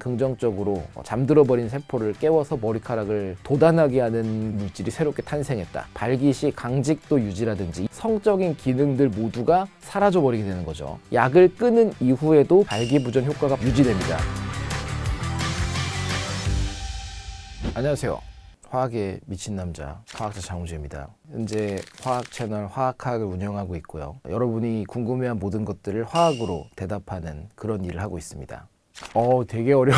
긍정적으로 잠들어버린 세포를 깨워서 머리카락을 돋아나게 하는 물질이 새롭게 탄생했다. 발기 시 강직도 유지라든지 성적인 기능들 모두가 사라져버리게 되는 거죠. 약을 끊은 이후에도 발기부전 효과가 유지됩니다. 안녕하세요. 화학에 미친 남자 화학자 장우주입니다. 현재 화학 채널 화학학을 운영하고 있고요. 여러분이 궁금해한 모든 것들을 화학으로 대답하는 그런 일을 하고 있습니다. 되게 어려운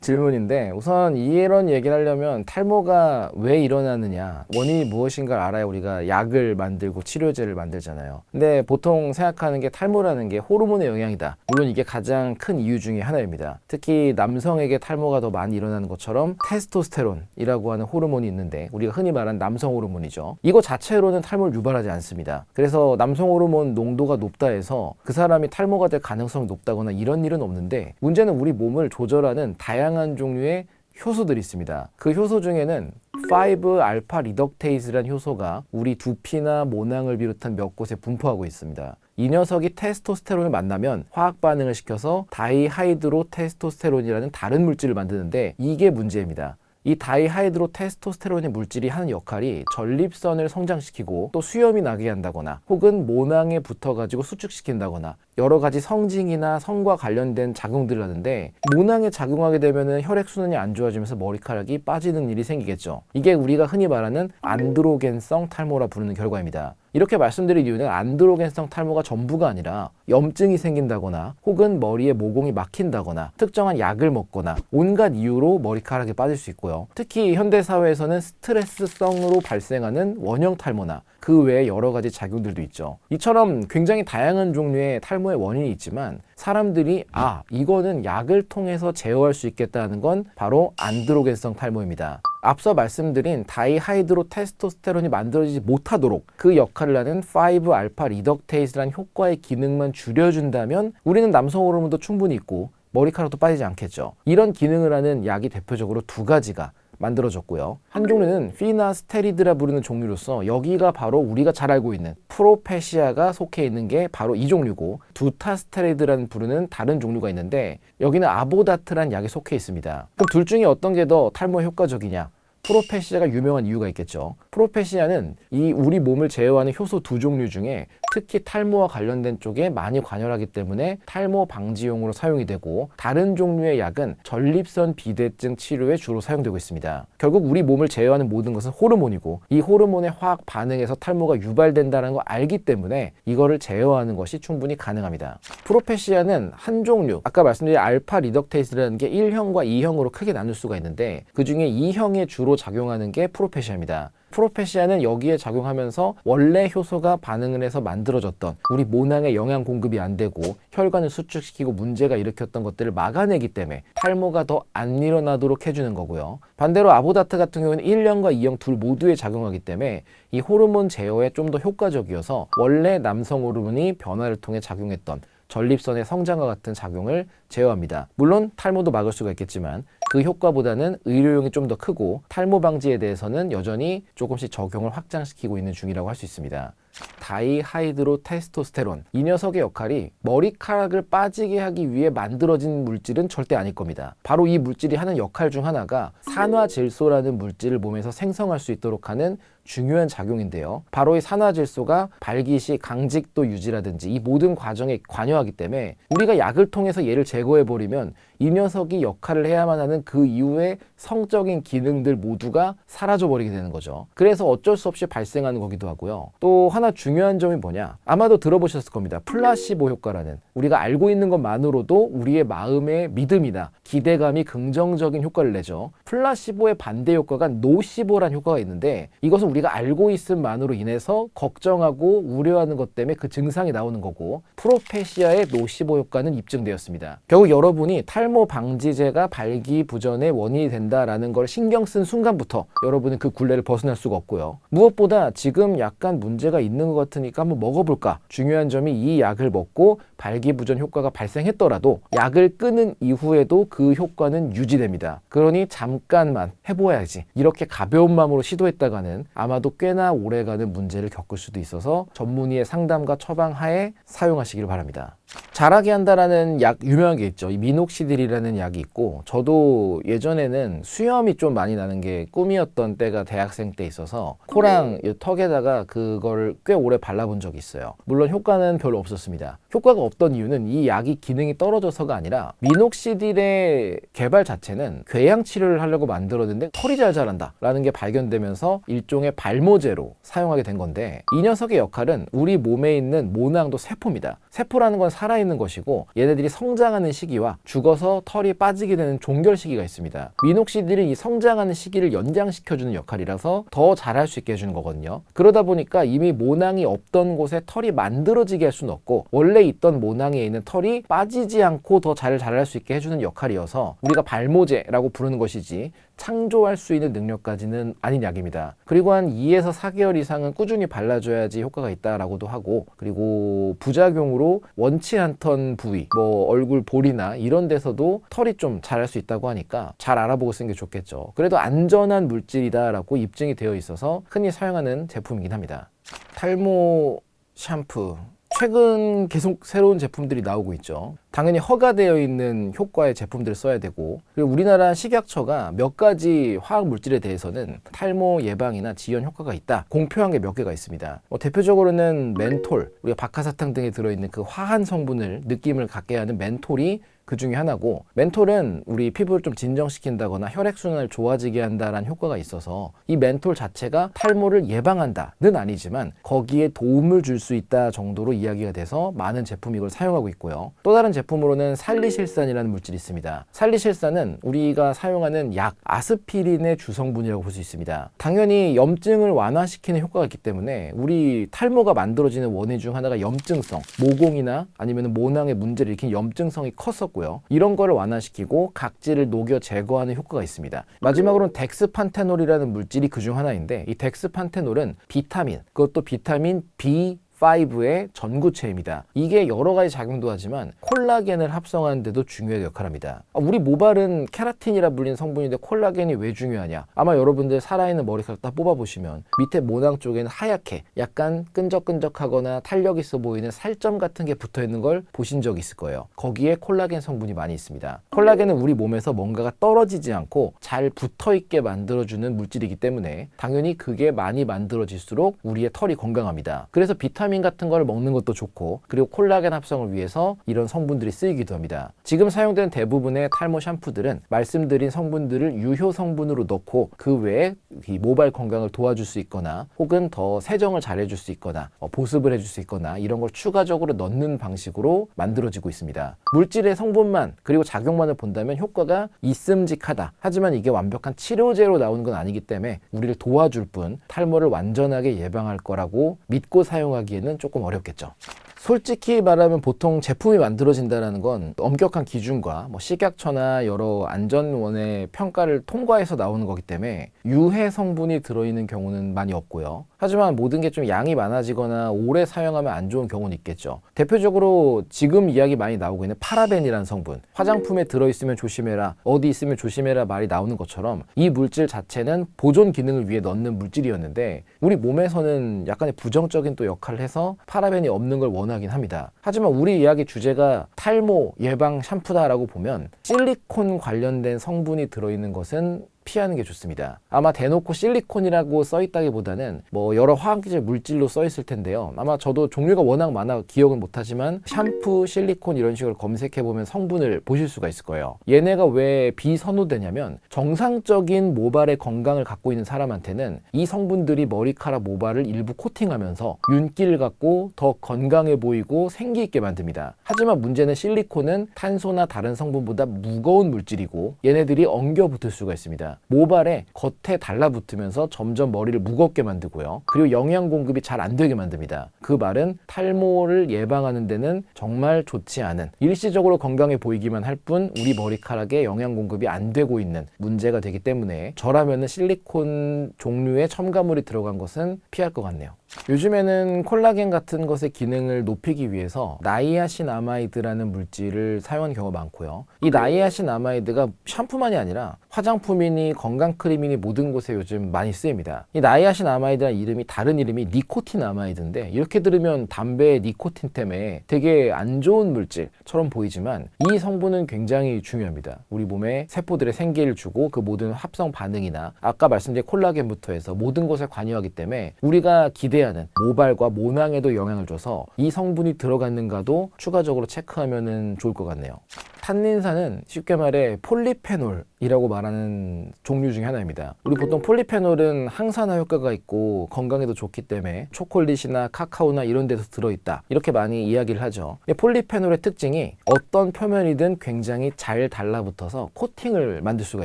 질문인데, 우선 이런 얘기를 하려면 탈모가 왜 일어나느냐, 원인이 무엇인가를 알아야 우리가 약을 만들고 치료제를 만들잖아요. 근데 보통 생각하는 게 탈모라는 게 호르몬의 영향이다. 물론 이게 가장 큰 이유 중에 하나입니다. 특히 남성에게 탈모가 더 많이 일어나는 것처럼 테스토스테론이라고 하는 호르몬이 있는데, 우리가 흔히 말하는 남성 호르몬이죠. 이거 자체로는 탈모를 유발하지 않습니다. 그래서 남성 호르몬 농도가 높다 해서 그 사람이 탈모가 될 가능성이 높다거나 이런 일은 없는데, 문제는 우리 몸을 조절하는 다양한 종류의 효소들이 있습니다. 그 효소 중에는 5알파 리덕테이즈라는 효소가 우리 두피나 모낭을 비롯한 몇 곳에 분포하고 있습니다. 이 녀석이 테스토스테론을 만나면 화학 반응을 시켜서 다이하이드로 테스토스테론이라는 다른 물질을 만드는데, 이게 문제입니다. 이 다이하이드로 테스토스테론의 물질이 하는 역할이 전립선을 성장시키고 또 수염이 나게 한다거나 혹은 모낭에 붙어가지고 수축시킨다거나 여러 가지 성징이나 성과 관련된 작용들을 하는데, 모낭에 작용하게 되면 혈액순환이 안 좋아지면서 머리카락이 빠지는 일이 생기겠죠. 이게 우리가 흔히 말하는 안드로겐성 탈모라 부르는 결과입니다. 이렇게 말씀드릴 이유는 안드로겐성 탈모가 전부가 아니라 염증이 생긴다거나 혹은 머리에 모공이 막힌다거나 특정한 약을 먹거나 온갖 이유로 머리카락이 빠질 수 있고요. 특히 현대사회에서는 스트레스성으로 발생하는 원형 탈모나 그 외에 여러 가지 작용들도 있죠. 이처럼 굉장히 다양한 종류의 탈모의 원인이 있지만, 사람들이 이거는 약을 통해서 제어할 수 있겠다는 건 바로 안드로겐성 탈모입니다. 앞서 말씀드린 다이하이드로 테스토스테론이 만들어지지 못하도록 그 역할을 하는 5알파 리덕테이즈라는 효과의 기능만 줄여준다면 우리는 남성 호르몬도 충분히 있고 머리카락도 빠지지 않겠죠. 이런 기능을 하는 약이 대표적으로 두 가지가 만들어졌고요. 한 종류는 피나스테리드라 부르는 종류로서, 여기가 바로 우리가 잘 알고 있는 프로페시아가 속해 있는 게 바로 이 종류고, 두타스테리드라는 부르는 다른 종류가 있는데, 여기는 아보다트란 약이 속해 있습니다. 그럼 둘 중에 어떤 게 더 탈모에 효과적이냐? 프로페시아가 유명한 이유가 있겠죠. 프로페시아는 이 우리 몸을 제어하는 효소 두 종류 중에 특히 탈모와 관련된 쪽에 많이 관여하기 때문에 탈모 방지용으로 사용이 되고, 다른 종류의 약은 전립선 비대증 치료에 주로 사용되고 있습니다. 결국 우리 몸을 제어하는 모든 것은 호르몬이고, 이 호르몬의 화학 반응에서 탈모가 유발된다는 걸 알기 때문에 이거를 제어하는 것이 충분히 가능합니다. 프로페시아는 한 종류, 아까 말씀드린 알파 리덕테이스라는 게 1형과 2형으로 크게 나눌 수가 있는데, 그 중에 2형에 주로 작용하는 게 프로페시아입니다. 프로페시아는 여기에 작용하면서 원래 효소가 반응을 해서 만들어졌던 우리 모낭에 영양 공급이 안 되고 혈관을 수축시키고 문제가 일으켰던 것들을 막아내기 때문에 탈모가 더 안 일어나도록 해주는 거고요. 반대로 아보다트 같은 경우는 1형과 2형 둘 모두에 작용하기 때문에 이 호르몬 제어에 좀 더 효과적이어서 원래 남성 호르몬이 변화를 통해 작용했던 전립선의 성장과 같은 작용을 제어합니다. 물론 탈모도 막을 수가 있겠지만 그 효과보다는 의료용이 좀 더 크고, 탈모 방지에 대해서는 여전히 조금씩 적용을 확장시키고 있는 중이라고 할 수 있습니다. 다이하이드로 테스토스테론, 이 녀석의 역할이 머리카락을 빠지게 하기 위해 만들어진 물질은 절대 아닐 겁니다. 바로 이 물질이 하는 역할 중 하나가 산화질소라는 물질을 몸에서 생성할 수 있도록 하는 중요한 작용인데요. 바로 이 산화질소가 발기 시 강직도 유지라든지 이 모든 과정에 관여하기 때문에 우리가 약을 통해서 얘를 제거해버리면 이 녀석이 역할을 해야만 하는 그 이후의 성적인 기능들 모두가 사라져버리게 되는 거죠. 그래서 어쩔 수 없이 발생하는 거기도 하고요. 또 하나 중요한 점이 뭐냐, 아마도 들어보셨을 겁니다. 플라시보 효과라는, 우리가 알고 있는 것만으로도 우리의 마음의 믿음이나 기대감이 긍정적인 효과를 내죠. 플라시보의 반대 효과가 노시보라는 효과가 있는데, 이것은 우리가 알고 있음만으로 인해서 걱정하고 우려하는 것 때문에 그 증상이 나오는 거고, 프로페시아의 노시보 효과는 입증되었습니다. 결국 여러분이 탈모 방지제가 발기부전의 원인이 된다라는 걸 신경 쓴 순간부터 여러분은 그 굴레를 벗어날 수가 없고요. 무엇보다 지금 약간 문제가 있는 것 같으니까 한번 먹어볼까? 중요한 점이 이 약을 먹고 발기부전 효과가 발생했더라도 약을 끊은 이후에도 그 효과는 유지됩니다. 그러니 잠깐만 해봐야지, 이렇게 가벼운 마음으로 시도했다가는 아마도 꽤나 오래가는 문제를 겪을 수도 있어서 전문의의 상담과 처방하에 사용하시길 바랍니다. 자라게 한다라는 약 유명한 게 있죠. 이 미녹시딜이라는 약이 있고, 저도 예전에는 수염이 좀 많이 나는 게 꿈이었던 때가 대학생 때 있어서 코랑 이 턱에다가 그걸 꽤 오래 발라본 적이 있어요. 물론 효과는 별로 없었습니다. 효과가 없던 이유는 이 약이 기능이 떨어져서가 아니라 미녹시딜의 개발 자체는 궤양 치료를 하려고 만들었는데 털이 잘 자란다 라는 게 발견되면서 일종의 발모제로 사용하게 된 건데, 이 녀석의 역할은 우리 몸에 있는 모낭도 세포입니다. 세포라는 건 살아있는 것이고 얘네들이 성장하는 시기와 죽어서 털이 빠지게 되는 종결 시기가 있습니다. 미녹시딜은 이 성장하는 시기를 연장시켜주는 역할이라서 더 자랄 수 있게 해주는 거거든요. 그러다 보니까 이미 모낭이 없던 곳에 털이 만들어지게 할 수는 없고, 원래 있던 모낭에 있는 털이 빠지지 않고 더 잘 자랄 수 있게 해주는 역할이어서 우리가 발모제라고 부르는 것이지 창조할 수 있는 능력까지는 아닌 약입니다. 그리고 한 2에서 4개월 이상은 꾸준히 발라줘야지 효과가 있다라고도 하고, 그리고 부작용으로 원치 않던 부위, 뭐 얼굴 볼이나 이런 데서도 털이 좀 자랄 수 있다고 하니까 잘 알아보고 쓰는 게 좋겠죠. 그래도 안전한 물질이다라고 입증이 되어 있어서 흔히 사용하는 제품이긴 합니다. 탈모 샴푸, 최근 계속 새로운 제품들이 나오고 있죠. 당연히 허가되어 있는 효과의 제품들을 써야 되고, 그리고 우리나라 식약처가 몇 가지 화학 물질에 대해서는 탈모 예방이나 지연 효과가 있다 공표한 게 몇 개가 있습니다. 대표적으로는 멘톨, 우리가 박하사탕 등에 들어있는 그 화한 성분을 느낌을 갖게 하는 멘톨이 그 중에 하나고, 멘톨은 우리 피부를 좀 진정시킨다거나 혈액순환을 좋아지게 한다는 효과가 있어서 이 멘톨 자체가 탈모를 예방한다는 아니지만 거기에 도움을 줄 수 있다 정도로 이야기가 돼서 많은 제품이 이걸 사용하고 있고요. 또 다른 제품으로는 살리실산이라는 물질이 있습니다. 살리실산은 우리가 사용하는 약 아스피린의 주성분이라고 볼 수 있습니다. 당연히 염증을 완화시키는 효과가 있기 때문에 우리 탈모가 만들어지는 원인 중 하나가 염증성, 모공이나 아니면 모낭에 문제를 일으킨 염증성이 컸었고, 이런 거를 완화시키고 각질을 녹여 제거하는 효과가 있습니다. 마지막으로는 덱스판테놀이라는 물질이 그중 하나인데, 이 덱스판테놀은 비타민, 그것도 비타민 B5의 전구체입니다. 이게 여러 가지 작용도 하지만 콜라겐을 합성하는 데도 중요한 역할을 합니다. 우리 모발은 케라틴이라 불리는 성분인데 콜라겐이 왜 중요하냐? 아마 여러분들 살아있는 머리카락 다 뽑아보시면 밑에 모낭 쪽에는 하얗게 약간 끈적끈적하거나 탄력 있어 보이는 살점 같은 게 붙어있는 걸 보신 적이 있을 거예요. 거기에 콜라겐 성분이 많이 있습니다. 콜라겐은 우리 몸에서 뭔가가 떨어지지 않고 잘 붙어있게 만들어주는 물질이기 때문에 당연히 그게 많이 만들어질수록 우리의 털이 건강합니다. 그래서 비타민 같은 걸 먹는 것도 좋고, 그리고 콜라겐 합성을 위해서 이런 성분들이 쓰이기도 합니다. 지금 사용되는 대부분의 탈모 샴푸들은 말씀드린 성분들을 유효 성분으로 넣고 그 외에 이 모발 건강을 도와줄 수 있거나 혹은 더 세정을 잘 해줄 수 있거나 보습을 해줄 수 있거나 이런 걸 추가적으로 넣는 방식으로 만들어지고 있습니다. 물질의 성분만 그리고 작용만을 본다면 효과가 있음직하다. 하지만 이게 완벽한 치료제로 나오는 건 아니기 때문에 우리를 도와줄 뿐 탈모를 완전하게 예방할 거라고 믿고 사용하기에는 조금 어렵겠죠. 솔직히 말하면 보통 제품이 만들어진다는 건 엄격한 기준과 식약처나 여러 안전원의 평가를 통과해서 나오는 거기 때문에 유해 성분이 들어있는 경우는 많이 없고요. 하지만 모든 게 좀 양이 많아지거나 오래 사용하면 안 좋은 경우는 있겠죠. 대표적으로 지금 이야기 많이 나오고 있는 파라벤이라는 성분, 화장품에 들어있으면 조심해라, 어디 있으면 조심해라 말이 나오는 것처럼 이 물질 자체는 보존 기능을 위해 넣는 물질이었는데 우리 몸에서는 약간의 부정적인 또 역할을 해서 파라벤이 없는 걸 원하긴 합니다. 하지만 우리 이야기 주제가 탈모 예방 샴푸다라고 보면 실리콘 관련된 성분이 들어있는 것은 피하는 게 좋습니다. 아마 대놓고 실리콘이라고 써있다기보다는 여러 화학적 물질로 써있을 텐데요. 아마 저도 종류가 워낙 많아 기억은 못하지만 샴푸, 실리콘 이런 식으로 검색해보면 성분을 보실 수가 있을 거예요. 얘네가 왜 비선호되냐면 정상적인 모발의 건강을 갖고 있는 사람한테는 이 성분들이 머리카락 모발을 일부 코팅하면서 윤기를 갖고 더 건강해 보이고 생기 있게 만듭니다. 하지만 문제는 실리콘은 탄소나 다른 성분보다 무거운 물질이고 얘네들이 엉겨 붙을 수가 있습니다. 모발에 겉에 달라붙으면서 점점 머리를 무겁게 만들고요. 그리고 영양 공급이 잘 안 되게 만듭니다. 그 말은 탈모를 예방하는 데는 정말 좋지 않은, 일시적으로 건강해 보이기만 할 뿐 우리 머리카락에 영양 공급이 안 되고 있는 문제가 되기 때문에 저라면은 실리콘 종류의 첨가물이 들어간 것은 피할 것 같네요. 요즘에는 콜라겐 같은 것의 기능을 높이기 위해서 나이아신아마이드라는 물질을 사용하는 경우가 많고요. 이 나이아신아마이드가 샴푸만이 아니라 화장품이니 건강크림이니 모든 곳에 요즘 많이 쓰입니다. 이 나이아신아마이드라는 이름이 다른 이름이 니코틴아마이드인데 이렇게 들으면 담배의 니코틴 때문에 되게 안 좋은 물질처럼 보이지만 이 성분은 굉장히 중요합니다. 우리 몸에 세포들의 생기를 주고 그 모든 합성 반응이나 아까 말씀드린 콜라겐부터 해서 모든 것에 관여하기 때문에 우리가 기대하는 모발과 모낭에도 영향을 줘서 이 성분이 들어갔는가도 추가적으로 체크하면 좋을 것 같네요. 탄닌산은 쉽게 말해 폴리페놀이라고 말하는 종류 중에 하나입니다. 우리 보통 폴리페놀은 항산화 효과가 있고 건강에도 좋기 때문에 초콜릿이나 카카오나 이런 데서 들어있다 이렇게 많이 이야기를 하죠. 근데 폴리페놀의 특징이 어떤 표면이든 굉장히 잘 달라붙어서 코팅을 만들 수가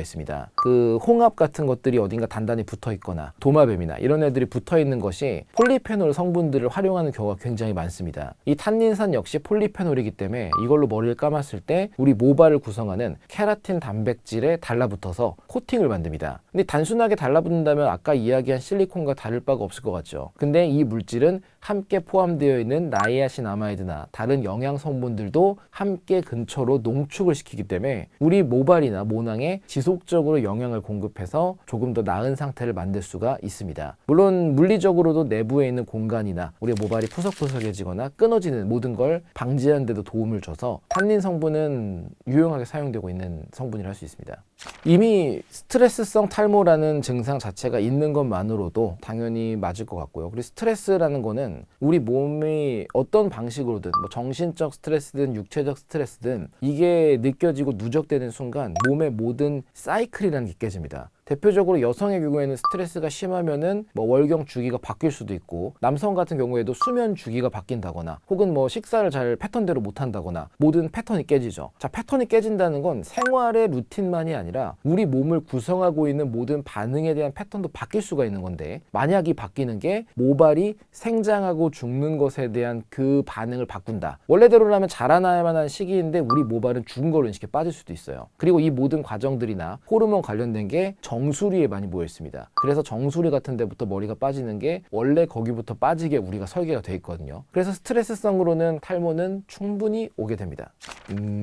있습니다. 그 홍합 같은 것들이 어딘가 단단히 붙어 있거나 도마뱀이나 이런 애들이 붙어 있는 것이 폴리페놀 성분들을 활용하는 경우가 굉장히 많습니다. 이 탄닌산 역시 폴리페놀이기 때문에 이걸로 머리를 감았을 때 우리 모발을 구성하는 케라틴 단백질에 달라붙어서 코팅을 만듭니다. 근데 단순하게 달라붙는다면 아까 이야기한 실리콘과 다를 바가 없을 것 같죠. 근데 이 물질은 함께 포함되어 있는 나이아신아마이드나 다른 영양 성분들도 함께 근처로 농축을 시키기 때문에 우리 모발이나 모낭에 지속적으로 영양을 공급해서 조금 더 나은 상태를 만들 수가 있습니다. 물론 물리적으로도 내부에 있는 공간이나 우리 모발이 푸석푸석해지거나 끊어지는 모든 걸 방지하는 데도 도움을 줘서 탄닌 성분은 유용하게 사용되고 있는 성분이라 할 수 있습니다. 이미 스트레스성 탈모라는 증상 자체가 있는 것만으로도 당연히 맞을 것 같고요. 그리고 스트레스라는 거는 우리 몸이 어떤 방식으로든 뭐 정신적 스트레스든 육체적 스트레스든 이게 느껴지고 누적되는 순간 몸의 모든 사이클이라는 게 깨집니다. 대표적으로 여성의 경우에는 스트레스가 심하면은 뭐 월경 주기가 바뀔 수도 있고 남성 같은 경우에도 수면 주기가 바뀐다거나 혹은 뭐 식사를 잘 패턴대로 못 한다거나 모든 패턴이 깨지죠. 자, 패턴이 깨진다는 건 생활의 루틴만이 아니라 우리 몸을 구성하고 있는 모든 반응에 대한 패턴도 바뀔 수가 있는 건데 만약 이 바뀌는 게 모발이 생장하고 죽는 것에 대한 그 반응을 바꾼다. 원래대로라면 자라나야만 한 시기인데 우리 모발은 죽은 걸로 인식해 빠질 수도 있어요. 그리고 이 모든 과정들이나 호르몬 관련된 게 정수리에 많이 모여 있습니다. 그래서 정수리 같은 데부터 머리가 빠지는 게 원래 거기부터 빠지게 우리가 설계가 돼 있거든요. 그래서 스트레스성으로는 탈모는 충분히 오게 됩니다.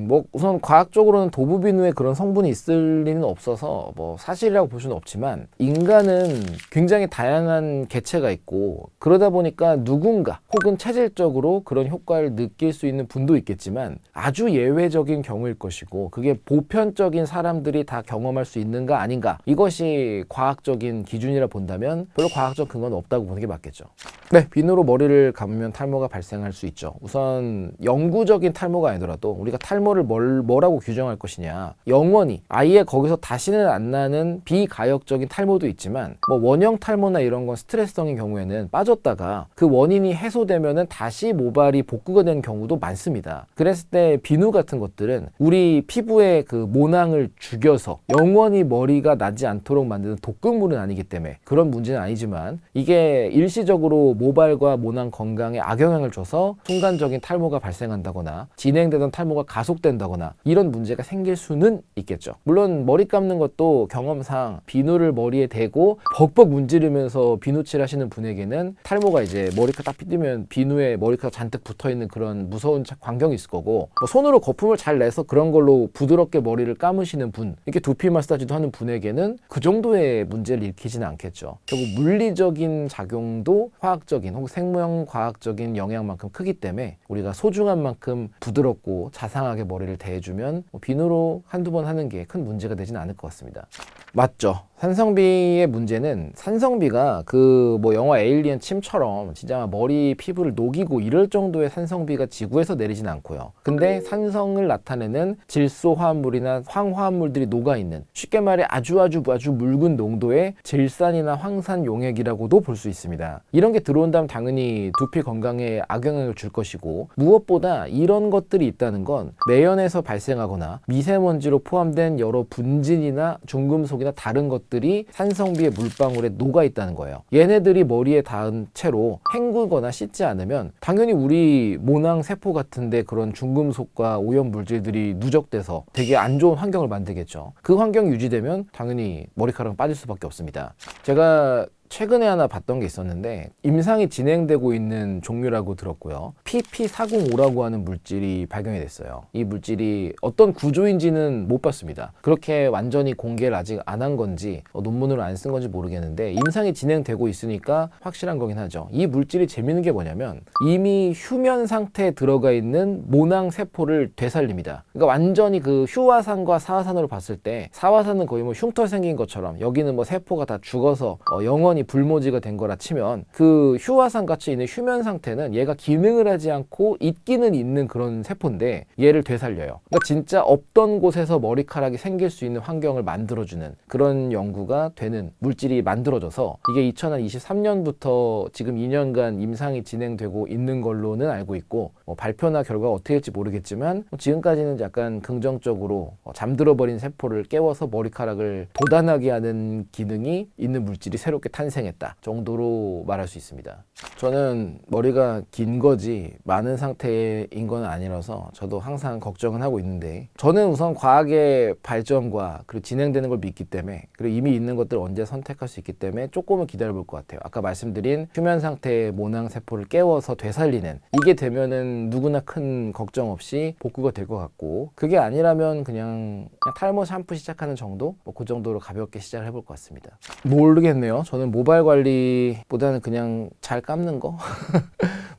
뭐 우선 과학적으로는 도부비누에 그런 성분이 있을 리는 없어서 뭐 사실이라고 볼 수는 없지만 인간은 굉장히 다양한 개체가 있고 그러다 보니까 누군가 혹은 체질적으로 그런 효과를 느낄 수 있는 분도 있겠지만 아주 예외적인 경우일 것이고 그게 보편적인 사람들이 다 경험할 수 있는가 아닌가 이것이 과학적인 기준이라 본다면 별로 과학적 근거는 없다고 보는 게 맞겠죠. 네, 비누로 머리를 감으면 탈모가 발생할 수 있죠. 우선 영구적인 탈모가 아니더라도 우리가 탈모를 뭐라고 규정할 것이냐 영원히 아예 거기서 다시는 안 나는 비가역적인 탈모도 있지만 뭐 원형 탈모나 이런 건 스트레스성인 경우에는 빠졌다가 그 원인이 해소되면은 다시 모발이 복구가 되는 경우도 많습니다. 그랬을 때 비누 같은 것들은 우리 피부의 그 모낭을 죽여서 영원히 머리가 나지 않도록 만드는 독극물은 아니기 때문에 그런 문제는 아니지만 이게 일시적으로 모발과 모낭 건강에 악영향을 줘서 순간적인 탈모가 발생한다거나 진행되던 탈모가 가속된다거나 이런 문제가 생길 수는 있겠죠. 물론 머리 감는 것도 경험상 비누를 머리에 대고 벅벅 문지르면서 비누칠 하시는 분에게는 탈모가 이제 머리카락 딱 삐뜨면 비누에 머리카락 잔뜩 붙어있는 그런 무서운 광경이 있을 거고 뭐 손으로 거품을 잘 내서 그런 걸로 부드럽게 머리를 감으시는 분 이렇게 두피 마사지도 하는 분에게는 그 정도의 문제를 일으키지는 않겠죠. 결국 물리적인 작용도 화학적인 혹은 생명과학적인 영향만큼 크기 때문에 우리가 소중한 만큼 부드럽고 자상하게 머리를 대해주면 비누로 한두 번 하는 게 큰 문제가 되진 않을 것 같습니다. 맞죠. 산성비의 문제는 산성비가 그 뭐 영화 에일리언 침처럼 진짜 머리 피부를 녹이고 이럴 정도의 산성비가 지구에서 내리진 않고요. 근데 산성을 나타내는 질소 화합물이나 황화합물들이 녹아있는 쉽게 말해 아주 묽은 농도의 질산이나 황산 용액이라고도 볼 수 있습니다. 이런 게 들어온다면 당연히 두피 건강에 악영향을 줄 것이고 무엇보다 이런 것들이 있다는 건 매연에서 발생하거나 미세먼지로 포함된 여러 분진이나 중금속이나 다른 것들이 산성비의 물방울에 녹아 있다는 거예요. 얘네들이 머리에 닿은 채로 헹구거나 씻지 않으면 당연히 우리 모낭 세포 같은데 그런 중금속과 오염 물질들이 누적돼서 되게 안 좋은 환경을 만들겠죠. 그 환경이 유지되면 당연히 머리카락은 빠질 수밖에 없습니다. 제가 최근에 하나 봤던 게 있었는데 임상이 진행되고 있는 종류라고 들었고요. PP405라고 하는 물질이 발견이 됐어요. 이 물질이 어떤 구조인지는 못 봤습니다. 그렇게 완전히 공개를 아직 안 한 건지 논문으로 안 쓴 건지 모르겠는데 임상이 진행되고 있으니까 확실한 거긴 하죠. 이 물질이 재밌는 게 뭐냐면 이미 휴면 상태에 들어가 있는 모낭 세포를 되살립니다. 그러니까 완전히 그 휴화산과 사화산으로 봤을 때 사화산은 거의 뭐 흉터 생긴 것처럼 여기는 뭐 세포가 다 죽어서 영원히 불모지가 된 거라 치면 그 휴화산 같이 있는 휴면 상태는 얘가 기능을 하지 않고 있기는 있는 그런 세포인데 얘를 되살려요. 그러니까 진짜 없던 곳에서 머리카락이 생길 수 있는 환경을 만들어주는 그런 연구가 되는 물질이 만들어져서 이게 2023년부터 지금 2년간 임상이 진행되고 있는 걸로는 알고 있고 발표나 결과가 어떻게 될지 모르겠지만 지금까지는 약간 긍정적으로 잠들어버린 세포를 깨워서 머리카락을 돋아나게 하는 기능이 있는 물질이 새롭게 탄생했다 정도로 말할 수 있습니다. 저는 머리가 긴 거지 많은 상태인 건 아니라서 저도 항상 걱정은 하고 있는데 저는 우선 과학의 발전과 그리고 진행되는 걸 믿기 때문에 그리고 이미 있는 것들 언제 선택할 수 있기 때문에 조금은 기다려 볼 것 같아요. 아까 말씀드린 휴면 상태의 모낭 세포를 깨워서 되살리는 이게 되면은 누구나 큰 걱정 없이 복구가 될 것 같고 그게 아니라면 그냥 탈모 샴푸 시작하는 정도? 그 정도로 가볍게 시작을 해볼 것 같습니다. 모르겠네요. 저는 모발 관리보다는 그냥 잘 감는 거?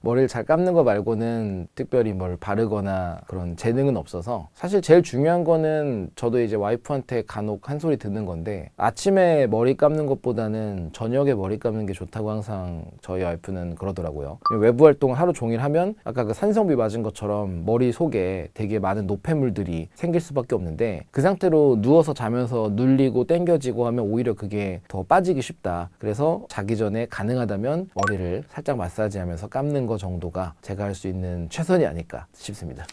머리를 잘 감는 거 말고는 특별히 뭘 바르거나 그런 재능은 없어서 사실 제일 중요한 거는 저도 이제 와이프한테 간혹 한 소리 듣는 건데 아침에 머리 감는 것보다는 저녁에 머리 감는 게 좋다고 항상 저희 와이프는 그러더라고요. 외부 활동을 하루 종일 하면 아까 그 산성비 맞은 것처럼 머리 속에 되게 많은 노폐물들이 생길 수밖에 없는데 그 상태로 누워서 자면서 눌리고 당겨지고 하면 오히려 그게 더 빠지기 쉽다. 그래서 자기 전에 가능하다면 머리를 살짝 마사지하면서 감는 거 정도가 제가 할 수 있는 최선이 아닐까 싶습니다.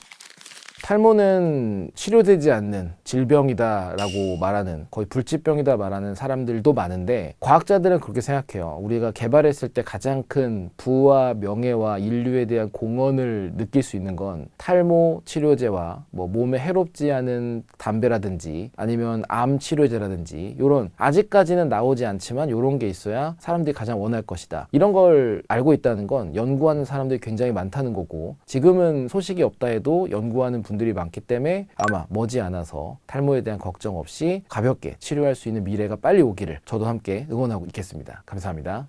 탈모는 치료되지 않는 질병이다라고 말하는 거의 불치병이다 말하는 사람들도 많은데 과학자들은 그렇게 생각해요. 우리가 개발했을 때 가장 큰 부와 명예와 인류에 대한 공헌을 느낄 수 있는 건 탈모 치료제와 뭐 몸에 해롭지 않은 담배라든지 아니면 암 치료제라든지 이런 아직까지는 나오지 않지만 이런 게 있어야 사람들이 가장 원할 것이다. 이런 걸 알고 있다는 건 연구하는 사람들이 굉장히 많다는 거고 지금은 소식이 없다 해도 연구하는 분들이 많기 때문에 아마 머지않아서 탈모에 대한 걱정 없이 가볍게 치료할 수 있는 미래가 빨리 오기를 저도 함께 응원하고 있겠습니다. 감사합니다.